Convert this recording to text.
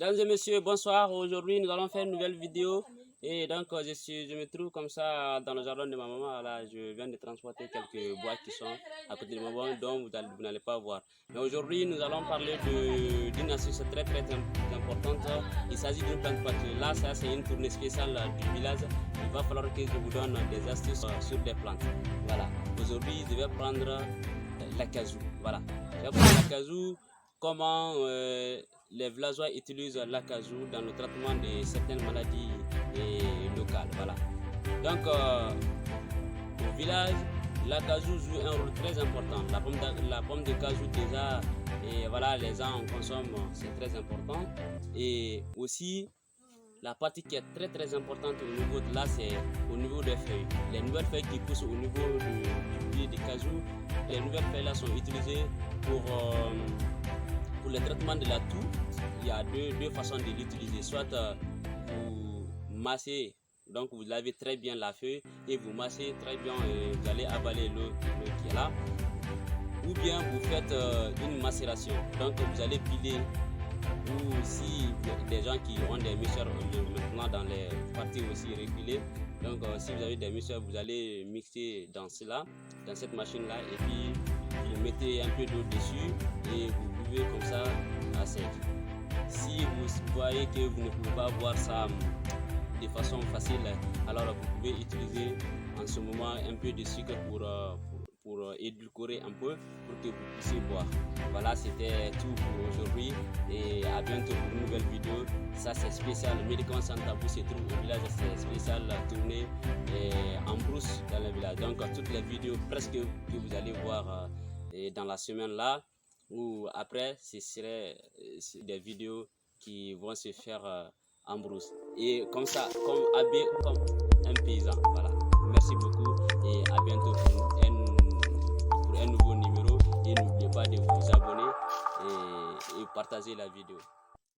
Mesdames et messieurs, bonsoir. Aujourd'hui, nous allons faire une nouvelle vidéo. Et donc, je me trouve comme ça dans le jardin de ma maman. Là, je viens de transporter quelques bois qui sont à côté de ma maman, dont vous n'allez pas voir. Mais aujourd'hui, nous allons parler d'une astuce très importante. Il s'agit d'une plante particulière. Là, ça, c'est une tournée spéciale du village. Il va falloir que je vous donne des astuces sur des plantes. Voilà. Aujourd'hui, je vais prendre l'acajou. Voilà. Je vais prendre l'acajou. Comment les villageois utilisent l'acajou dans le traitement de certaines maladies locales. Voilà. Donc, au village, l'acajou joue un rôle très important. La pomme de cajou, déjà, et voilà, les gens en consomment, c'est très important. Et aussi, la partie qui est très importante au niveau de là, c'est au niveau des feuilles. Les nouvelles feuilles qui poussent au niveau du pied de cajou, les nouvelles feuilles là sont utilisées pour le traitement de la toux. Il y a deux façons de l'utiliser. Soit vous massez, donc vous lavez très bien la feuille et vous massez très bien et vous allez avaler l'eau qui est là. Ou bien vous faites une macération. Donc vous allez piler. Ou si des gens qui ont des mixeurs maintenant dans les parties aussi régulées. Donc si vous avez des mixeurs, vous allez mixer dans cette machine là, et puis vous mettez un peu d'eau dessus et vous buvez comme ça à sec. Si vous voyez que vous ne pouvez pas voir ça de façon facile, alors vous pouvez utiliser en ce moment un peu de sucre pour édulcorer un peu pour que vous puissiez boire. Voilà, c'était tout pour aujourd'hui et à bientôt pour une nouvelle vidéo. Ça, c'est spécial. Le médicament sans tabou se trouve au village. C'est spécial tournée en brousse dans le village. Donc toutes les vidéos presque que vous allez voir dans la semaine là ou après, ce seraient des vidéos qui vont se faire en brousse et comme ça, habillé comme un paysan. Voilà. Merci beaucoup et à bientôt pour un nouveau numéro. Et n'oubliez pas de vous abonner et partager la vidéo.